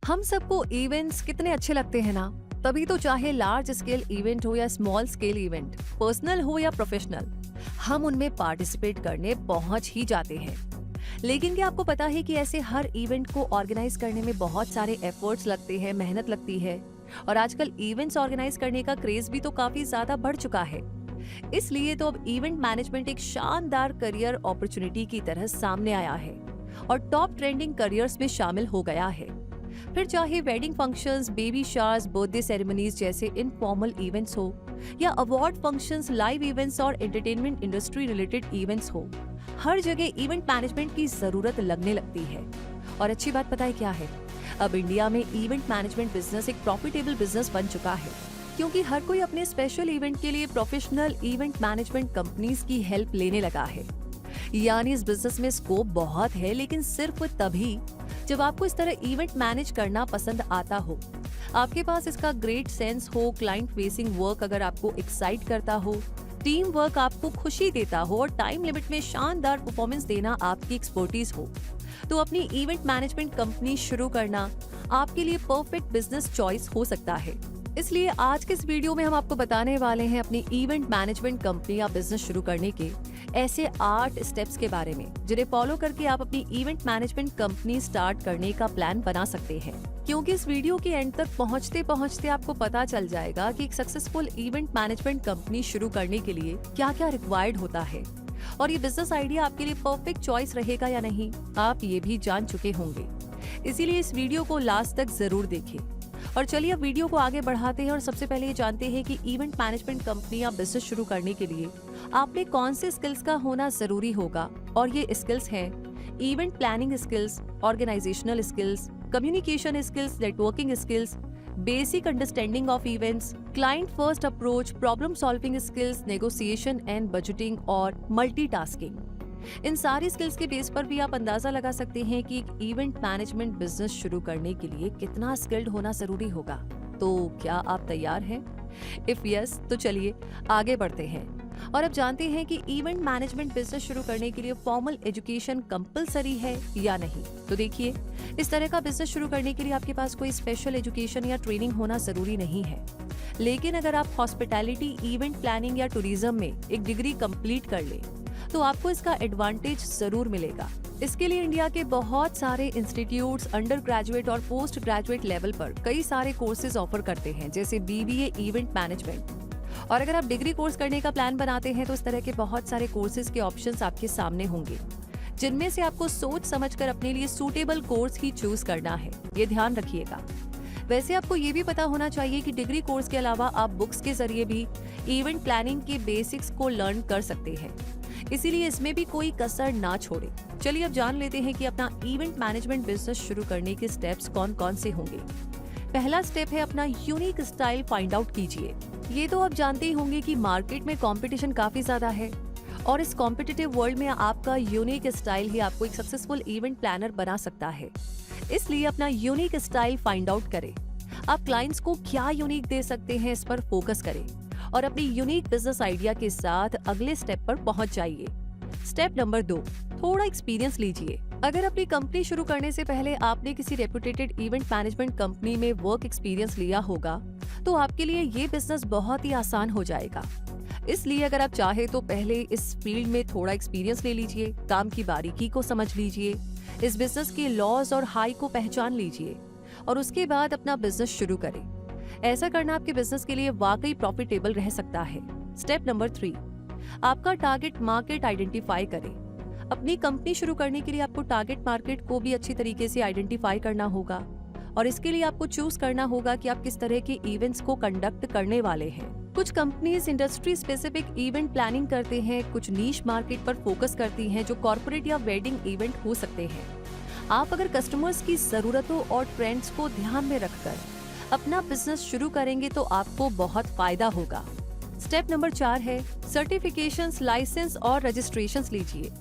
हम सबको इवेंट्स कितने अच्छे लगते हैं ना। तभी तो चाहे लार्ज स्केल इवेंट हो या स्मॉल स्केल इवेंट, पर्सनल हो या प्रोफेशनल, हम उनमें पार्टिसिपेट करने पहुंच ही जाते हैं। लेकिन क्या आपको पता है कि ऐसे हर इवेंट को ऑर्गेनाइज करने में बहुत सारे एफर्ट्स लगते हैं, मेहनत लगती है। और आजकल इवेंट्स ऑर्गेनाइज करने का क्रेज भी तो काफी ज्यादा बढ़ चुका है। इसलिए तो अब इवेंट मैनेजमेंट एक शानदार करियर अपॉर्चुनिटी की तरह सामने आया है और टॉप ट्रेंडिंग करियर्स में शामिल हो गया है। फिर चाहे wedding functions, baby showers, birthday ceremonies जैसे इनफॉर्मल इवेंट्स हो, या अवार्ड फंक्शंस, लाइव इवेंट्स और एंटरटेनमेंट इंडस्ट्री रिलेटेड इवेंट्स हो, हर जगह इवेंट मैनेजमेंट की जरूरत लगने लगती है। और अच्छी बात पता है क्या है? अब इंडिया में इवेंट मैनेजमेंट बिजनेस एक प्रॉफिटेबल बिजनेस बन चुका है, क्योंकि हर कोई अपने स्पेशल इवेंट के लिए प्रोफेशनल इवेंट मैनेजमेंट कंपनीज की हेल्प लेने लगा है। यानी इस बिजनेस में स्कोप बहुत है, लेकिन सिर्फ तभी जब आपको इस तरह इवेंट मैनेज करना पसंद आता हो, आपके पास इसका ग्रेट सेंस हो, क्लाइंट फेसिंग वर्क अगर आपको एक्साइट करता हो, टीम वर्क आपको खुशी देता हो और टाइम लिमिट में शानदार परफॉर्मेंस देना आपकी एक्सपर्टीज हो, तो अपनी इवेंट मैनेजमेंट कंपनी शुरू करना आपके लिए परफेक्ट बिजनेस चॉइस हो सकता है। इसलिए आज के इस वीडियो में हम आपको बताने वाले हैं अपनी इवेंट मैनेजमेंट कंपनी या बिजनेस शुरू करने के ऐसे 8 स्टेप्स के बारे में, जिन्हें फॉलो करके आप अपनी इवेंट मैनेजमेंट कंपनी स्टार्ट करने का प्लान बना सकते हैं। क्योंकि इस वीडियो के एंड तक पहुंचते पहुंचते आपको पता चल जाएगा कि एक सक्सेसफुल इवेंट मैनेजमेंट कंपनी शुरू करने के लिए क्या क्या रिक्वायर्ड होता है और ये बिजनेस आइडिया आपके लिए परफेक्ट चॉइस रहेगा या नहीं, आप ये भी जान चुके होंगे। इसीलिए इस वीडियो को लास्ट तक जरूर देखें। और चलिए अब वीडियो को आगे बढ़ाते हैं और सबसे पहले ये जानते हैं कि इवेंट मैनेजमेंट कंपनी या बिजनेस शुरू करने के लिए आप में कौन से स्किल्स का होना जरूरी होगा। और ये स्किल्स हैं event planning skills, organizational skills, communication skills, networking skills, basic understanding of events, client first approach, problem solving skills, negotiation and budgeting और मल्टीटास्किंग। इन सारी स्किल्स के बेस पर भी आप अंदाजा लगा सकते हैं कि एक इवेंट मैनेजमेंट बिजनेस शुरू करने के लिए कितना स्किल्ड होना जरूरी होगा। तो क्या आप तैयार हैं? इफ यस, तो चलिए आगे बढ़ते हैं और अब जानते हैं कि इवेंट मैनेजमेंट बिजनेस शुरू करने के लिए फॉर्मल एजुकेशन कंपलसरी है या नहीं। तो देखिए, इस तरह का बिजनेस शुरू करने के लिए आपके पास कोई स्पेशल एजुकेशन या ट्रेनिंग होना जरूरी नहीं है। लेकिन अगर आप हॉस्पिटैलिटी, इवेंट प्लानिंग या टूरिज्म में एक डिग्री कंप्लीट कर ले तो आपको इसका एडवांटेज जरूर मिलेगा। इसके लिए इंडिया के बहुत सारे इंस्टीट्यूट्स अंडर ग्रेजुएट और पोस्ट ग्रेजुएट लेवल पर कई सारे कोर्सेज ऑफर करते हैं, जैसे बीबीए इवेंट मैनेजमेंट। और अगर आप डिग्री कोर्स करने का प्लान बनाते हैं तो इस तरह के बहुत सारे कोर्सेज के ऑप्शंस आपके सामने होंगे, जिनमें से आपको सोच समझकर अपने लिए सूटेबल कोर्स ही चूज करना है। ये ध्यान रखिएगा। वैसे आपको ये भी पता होना चाहिए कि डिग्री कोर्स के अलावा आप बुक्स के जरिए भी इवेंट प्लानिंग के बेसिक्स को लर्न कर सकते हैं, इसीलिए इसमें भी कोई कसर ना छोड़े। चलिए अब जान लेते हैं कि अपना इवेंट मैनेजमेंट बिजनेस शुरू करने के स्टेप्स कौन कौन से होंगे। पहला स्टेप है अपना यूनिक स्टाइल फाइंड आउट कीजिए। ये तो आप जानते ही होंगे कि मार्केट में कंपटीशन काफी ज्यादा है और इस कॉम्पिटिटिव वर्ल्ड में आपका यूनिक स्टाइल ही आपको एक सक्सेसफुल इवेंट प्लानर बना सकता है। इसलिए अपना यूनिक स्टाइल फाइंड आउट करें। आप क्लाइंट्स को क्या यूनिक दे सकते हैं, इस पर फोकस करें और अपनी यूनिक बिजनेस आइडिया के साथ अगले स्टेप पर पहुंच जाइए। स्टेप नंबर 2, थोड़ा एक्सपीरियंस लीजिए। अगर अपनी कंपनी शुरू करने से पहले आपने किसी रेपुटेटेड इवेंट मैनेजमेंट कंपनी में वर्क एक्सपीरियंस लिया होगा तो आपके लिए ये बिजनेस बहुत ही आसान हो जाएगा। इसलिए अगर आप चाहे तो पहले इस फील्ड में थोड़ा एक्सपीरियंस ले लीजिए, काम की बारीकी को समझ लीजिए, इस बिजनेस के लॉज और हाई को पहचान लीजिए और उसके बाद अपना बिजनेस शुरू करें। ऐसा करना आपके बिजनेस के लिए वाकई प्रॉफिटेबल रह सकता है। स्टेप नंबर 3, आपका टारगेट मार्केट आइडेंटिफाई करें। अपनी कंपनी शुरू करने के लिए आपको टारगेट मार्केट को भी अच्छी तरीके से आइडेंटिफाई करना होगा और इसके लिए आपको चूज करना होगा कि आप किस तरह के इवेंट्स को कंडक्ट करने वाले हैं। कुछ companies industry specific event planning करते हैं, कुछ नीश मार्केट पर फोकस करती हैं जो कॉर्पोरेट या वेडिंग इवेंट हो सकते हैं। आप अगर कस्टमर्स की जरूरतों और ट्रेंड्स को ध्यान में रखकर अपना बिजनेस शुरू करेंगे तो आपको बहुत फायदा होगा। स्टेप नंबर 4 है सर्टिफिकेशंस, लाइसेंस और रजिस्ट्रेशंस लीजिए।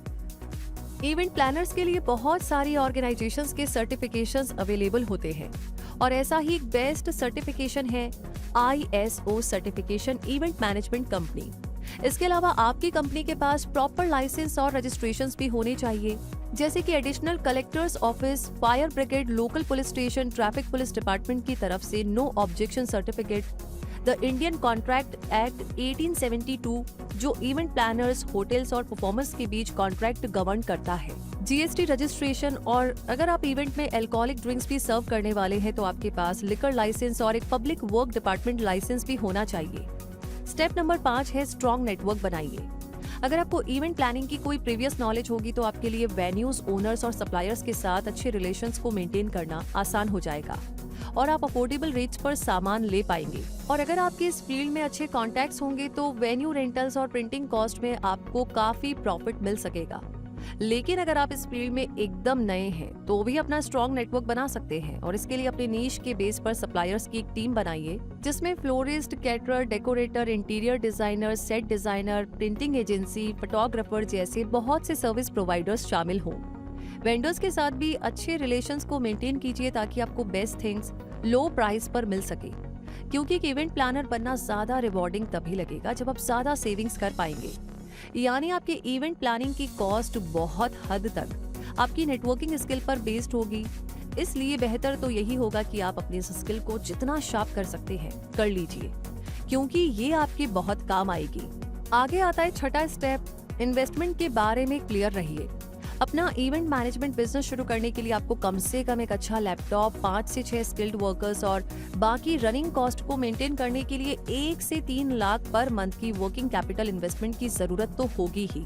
इवेंट प्लानर्स के लिए बहुत सारी ऑर्गेनाइजेशंस के सर्टिफिकेशंस अवेलेबल होते हैं और ऐसा ही एक बेस्ट सर्टिफिकेशन है ISO certification event management company. इसके अलावा आपकी कंपनी के पास प्रॉपर लाइसेंस और रजिस्ट्रेशंस भी होने चाहिए, जैसे कि additional collectors office, fire brigade, local police station, traffic police department की तरफ से no objection certificate, the Indian contract act 1872 जो इवेंट प्लानर्स, होटल्स और परफॉर्मर्स के बीच कॉन्ट्रैक्ट गवर्न करता है, जीएसटी रजिस्ट्रेशन, और अगर आप इवेंट में अल्कोहलिक ड्रिंक्स भी सर्व करने वाले हैं तो आपके पास लिकर लाइसेंस और एक पब्लिक वर्क डिपार्टमेंट लाइसेंस भी होना चाहिए। स्टेप नंबर 5 है स्ट्रॉन्ग नेटवर्क बनाइए। अगर आपको इवेंट प्लानिंग की कोई प्रीवियस नॉलेज होगी तो आपके लिए वेन्यूज, ओनर्स और सप्लायर्स के साथ अच्छे रिलेशंस को मेंटेन करना आसान हो जाएगा और आप अफोर्डेबल रेट्स पर सामान ले पाएंगे। और अगर आपके इस फील्ड में अच्छे कॉन्टैक्ट्स होंगे तो वेन्यू रेंटल्स और प्रिंटिंग कॉस्ट में आपको काफी प्रॉफिट मिल सकेगा। लेकिन अगर आप इस फील्ड में एकदम नए हैं तो भी अपना स्ट्रॉन्ग नेटवर्क बना सकते हैं और इसके लिए अपने नीश के बेस पर सप्लायर्स की एक टीम बनाइए जिसमें florist, caterer, decorator, interior designer, set designer, printing agency, photographer जैसे बहुत से सर्विस प्रोवाइडर्स शामिल हों। वेंडर्स के साथ भी अच्छे रिलेशंस को मेंटेन कीजिए ताकि आपको बेस्ट थिंग्स लो प्राइस पर मिल सके, क्योंकि एक इवेंट प्लानर बनना ज्यादा रिवॉर्डिंग तभी लगेगा जब आप ज्यादा सेविंग्स कर पाएंगे। यानी आपके इवेंट प्लानिंग की कॉस्ट बहुत हद तक आपकी नेटवर्किंग स्किल पर बेस्ड होगी। इसलिए बेहतर तो यही होगा कि आप अपनी इस स्किल को जितना शार्प कर सकते हैं कर लीजिए, क्योंकि ये आपके बहुत काम आएगी। आगे आता है छठा स्टेप, इन्वेस्टमेंट के बारे में क्लियर रहिए। अपना इवेंट मैनेजमेंट बिजनेस शुरू करने के लिए आपको कम से कम एक अच्छा लैपटॉप, 5 से 6 स्किल्ड वर्कर्स और बाकी रनिंग कॉस्ट को मेंटेन करने के लिए 1 से 3 लाख पर मंथ की वर्किंग कैपिटल इन्वेस्टमेंट की जरूरत तो होगी ही।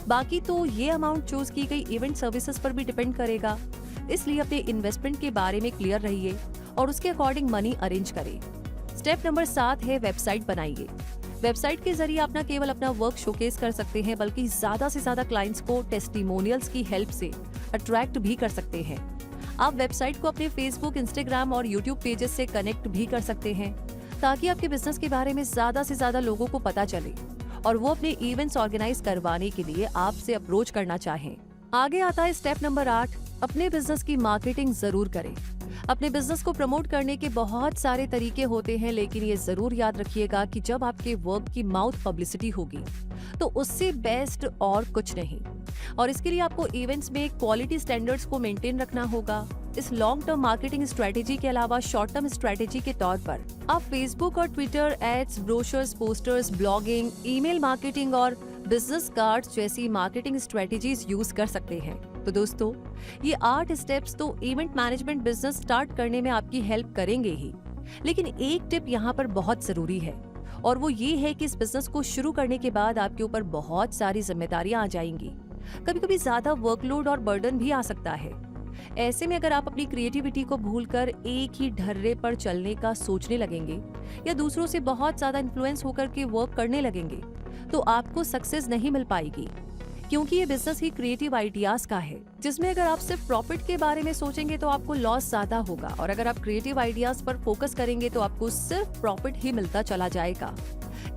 बाकी तो ये अमाउंट चूज की गई इवेंट सर्विसेज पर भी डिपेंड करेगा। इसलिए अपने इन्वेस्टमेंट के बारे में क्लियर रहिए और उसके अकॉर्डिंग मनी अरेंज करें। स्टेप नंबर 7 है वेबसाइट बनाइए। वेबसाइट के जरिए आप न केवल अपना वर्क शोकेस कर सकते हैं बल्कि ज्यादा से ज्यादा क्लाइंट्स को टेस्टिमोनियल्स की हेल्प से अट्रैक्ट भी कर सकते हैं। आप वेबसाइट को अपने फेसबुक, इंस्टाग्राम और यूट्यूब पेजेस से कनेक्ट भी कर सकते हैं ताकि आपके बिजनेस के बारे में ज्यादा से ज्यादा लोगों को पता चले और वो अपने इवेंट्स ऑर्गेनाइज करवाने के लिए आपसे अप्रोच करना चाहें। आगे आता है स्टेप नंबर 8, अपने बिजनेस की मार्केटिंग जरूर करें। अपने बिजनेस को प्रमोट करने के बहुत सारे तरीके होते हैं, लेकिन ये जरूर याद रखिएगा कि जब आपके वर्क की माउथ पब्लिसिटी होगी तो उससे बेस्ट और कुछ नहीं। और इसके लिए आपको इवेंट्स में क्वालिटी स्टैंडर्ड्स को मेंटेन रखना होगा। इस लॉन्ग टर्म मार्केटिंग स्ट्रेटेजी के अलावा शॉर्ट टर्म स्ट्रेटेजी के तौर पर आप फेसबुक और Twitter ads, brochures, posters, blogging, email marketing और बिजनेस कार्ड्स जैसी मार्केटिंग स्ट्रेटेजीज यूज कर सकते हैं। तो दोस्तों, ये 8 स्टेप्स तो इवेंट मैनेजमेंट बिजनेस स्टार्ट करने में आपकी हेल्प करेंगे ही, लेकिन एक टिप यहाँ पर बहुत जरूरी है और वो ये है कि इस बिजनेस को शुरू करने के बाद आपके ऊपर बहुत सारी जिम्मेदारियां आ जाएंगी। कभी कभी ज्यादा वर्कलोड और बर्डन भी आ सकता है। ऐसे में अगर आप अपनी क्रिएटिविटी को भूलकर एक ही ढर्रे पर चलने का सोचने लगेंगे या दूसरों से बहुत ज्यादा इन्फ्लुएंस होकर के वर्क करने लगेंगे तो आपको सक्सेस नहीं मिल पाएगी, क्योंकि ये बिजनेस ही क्रिएटिव आइडियाज का है जिसमें अगर आप सिर्फ प्रॉफिट के बारे में सोचेंगे तो आपको लॉस ज्यादा होगा और अगर आप क्रिएटिव आइडियाज पर फोकस करेंगे तो आपको सिर्फ प्रॉफिट ही मिलता चला जाएगा।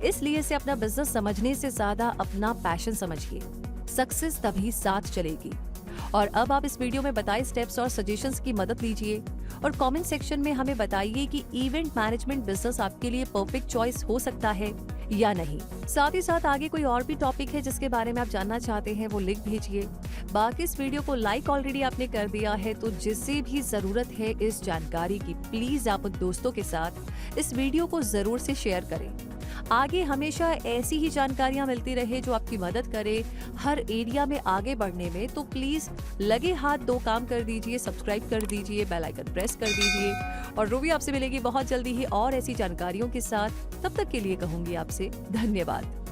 इसलिए इसे अपना बिजनेस समझने से ज्यादा अपना पैशन समझिए, सक्सेस तभी साथ चलेगी। और अब आप इस वीडियो में बताए स्टेप्स और सजेशंस की मदद लीजिए और कमेंट सेक्शन में हमें बताइए कि इवेंट मैनेजमेंट बिजनेस आपके लिए परफेक्ट चॉइस हो सकता है या नहीं। साथ ही साथ आगे कोई और भी टॉपिक है जिसके बारे में आप जानना चाहते हैं वो लिख भेजिए। बाकी इस वीडियो को लाइक ऑलरेडी आपने कर दिया है, तो जिसे भी जरूरत है इस जानकारी की प्लीज आप दोस्तों के साथ इस वीडियो को जरूर से शेयर करें। आगे हमेशा ऐसी ही जानकारियां मिलती रहे जो आपकी मदद करे हर एरिया में आगे बढ़ने में। तो प्लीज लगे हाथ 2 काम कर दीजिए, सब्सक्राइब कर दीजिए, बेल आइकन प्रेस कर दीजिए और रूबी आपसे मिलेगी बहुत जल्दी ही और ऐसी जानकारियों के साथ। तब तक के लिए कहूंगी आपसे धन्यवाद।